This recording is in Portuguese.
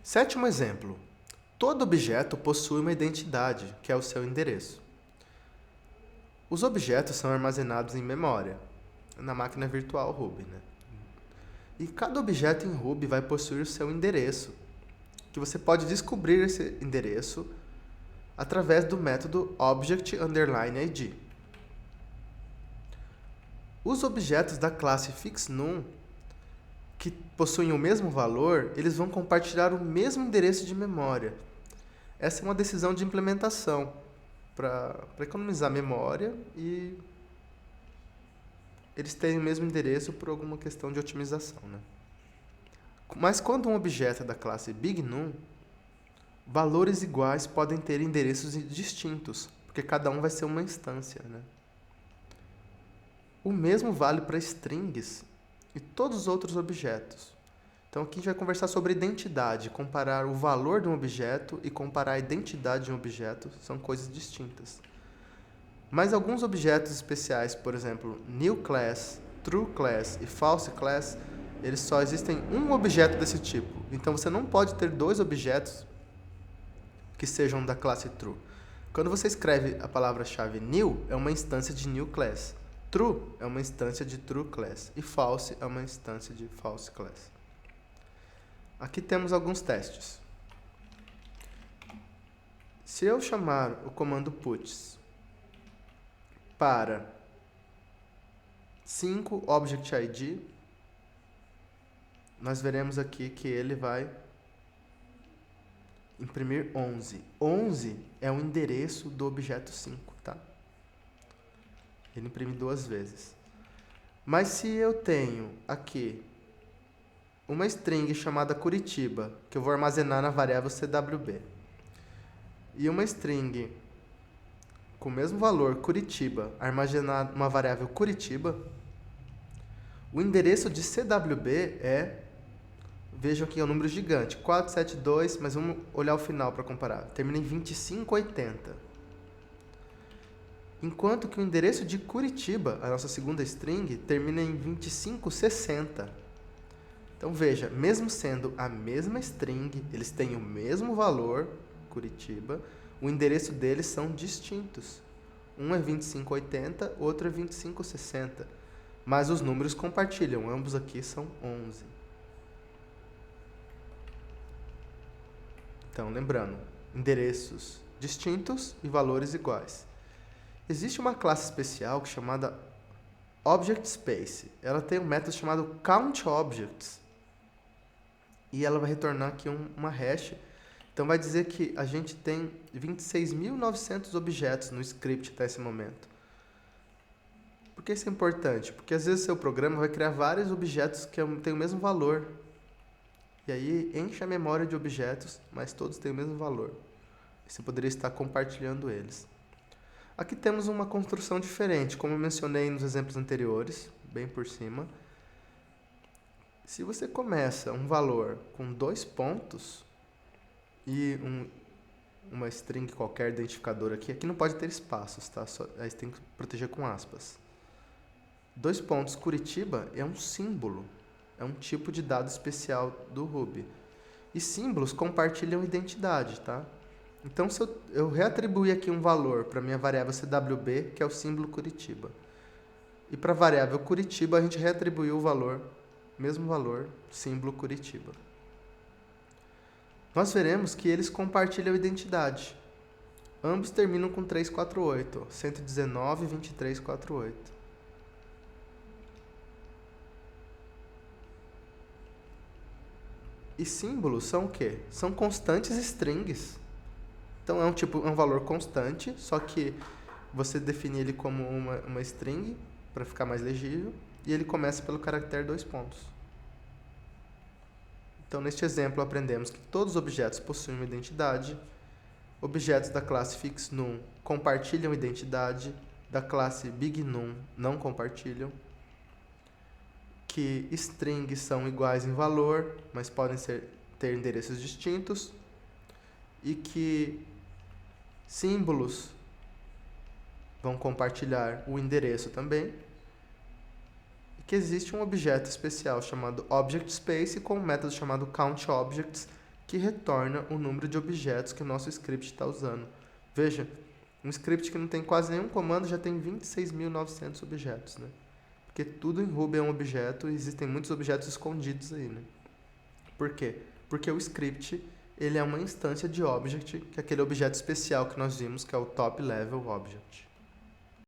Sétimo exemplo. Todo objeto possui uma identidade, que é o seu endereço. Os objetos são armazenados em memória, na máquina virtual Ruby, né? E cada objeto em Ruby vai possuir o seu endereço, que você pode descobrir esse endereço através do método object_id. Os objetos da classe fixNum que possuem o mesmo valor, eles vão compartilhar o mesmo endereço de memória. Essa é uma decisão de implementação para economizar memória e eles têm o mesmo endereço por alguma questão de otimização, né? Mas quando um objeto é da classe BigNum, valores iguais podem ter endereços distintos, porque cada um vai ser uma instância, né? O mesmo vale para strings e todos os outros objetos. Então aqui a gente vai conversar sobre identidade, comparar o valor de um objeto e comparar a identidade de um objeto, são coisas distintas. Mas alguns objetos especiais, por exemplo, new class, true class e false class, eles só existem um objeto desse tipo. Então você não pode ter dois objetos que sejam da classe true. Quando você escreve a palavra-chave new, é uma instância de new class. True é uma instância de true class e false é uma instância de false class. Aqui temos alguns testes. Se eu chamar o comando puts para 5 object_id, nós veremos aqui que ele vai imprimir 11. 11 é o endereço do objeto 5, tá? Ele imprime duas vezes. Mas se eu tenho aqui uma string chamada Curitiba, que eu vou armazenar na variável CWB, e uma string com o mesmo valor, Curitiba, armazenar numa variável Curitiba, o endereço de CWB é, vejam aqui, é um número gigante, 472, mas vamos olhar o final para comparar. Termina em 2580. Enquanto que o endereço de Curitiba, a nossa segunda string, termina em 2560. Então veja, mesmo sendo a mesma string, eles têm o mesmo valor, Curitiba, o endereço deles são distintos. Um é 2580, outro é 2560. Mas os números compartilham, ambos aqui são 11. Então, lembrando, endereços distintos e valores iguais. Existe uma classe especial chamada ObjectSpace. Ela tem um método chamado CountObjects. E ela vai retornar aqui uma hash. Então vai dizer que a gente tem 26.900 objetos no script até esse momento. Por que isso é importante? Porque às vezes o seu programa vai criar vários objetos que têm o mesmo valor. E aí enche a memória de objetos, mas todos têm o mesmo valor. Você poderia estar compartilhando eles. Aqui temos uma construção diferente, como eu mencionei nos exemplos anteriores, bem por cima. Se você começa um valor com 2 pontos e uma string qualquer identificador aqui não pode ter espaços, tá? Aí você tem que proteger com aspas. 2 pontos, Curitiba é um símbolo, é um tipo de dado especial do Ruby. E símbolos compartilham identidade, tá? Então, se eu reatribuir aqui um valor para a minha variável CWB, que é o símbolo Curitiba, e para a variável Curitiba a gente reatribuiu o valor, mesmo valor, símbolo Curitiba. Nós veremos que eles compartilham identidade. Ambos terminam com 348, 119 e 2348. E símbolos são o quê? São constantes strings. Então é um valor constante, só que você define ele como uma string para ficar mais legível e ele começa pelo caractere 2 pontos. Então neste exemplo aprendemos que todos os objetos possuem uma identidade, objetos da classe fixNum compartilham identidade, da classe BigNum não compartilham, que strings são iguais em valor, mas podem ter endereços distintos, e que símbolos vão compartilhar o endereço também, e que existe um objeto especial chamado ObjectSpace com um método chamado CountObjects, que retorna o número de objetos que o nosso script está usando. Veja, um script que não tem quase nenhum comando já tem 26.900 objetos, né? Porque tudo em Ruby é um objeto e existem muitos objetos escondidos aí, né? Por quê? Porque o script ele é uma instância de object, que é aquele objeto especial que nós vimos, que é o top level object.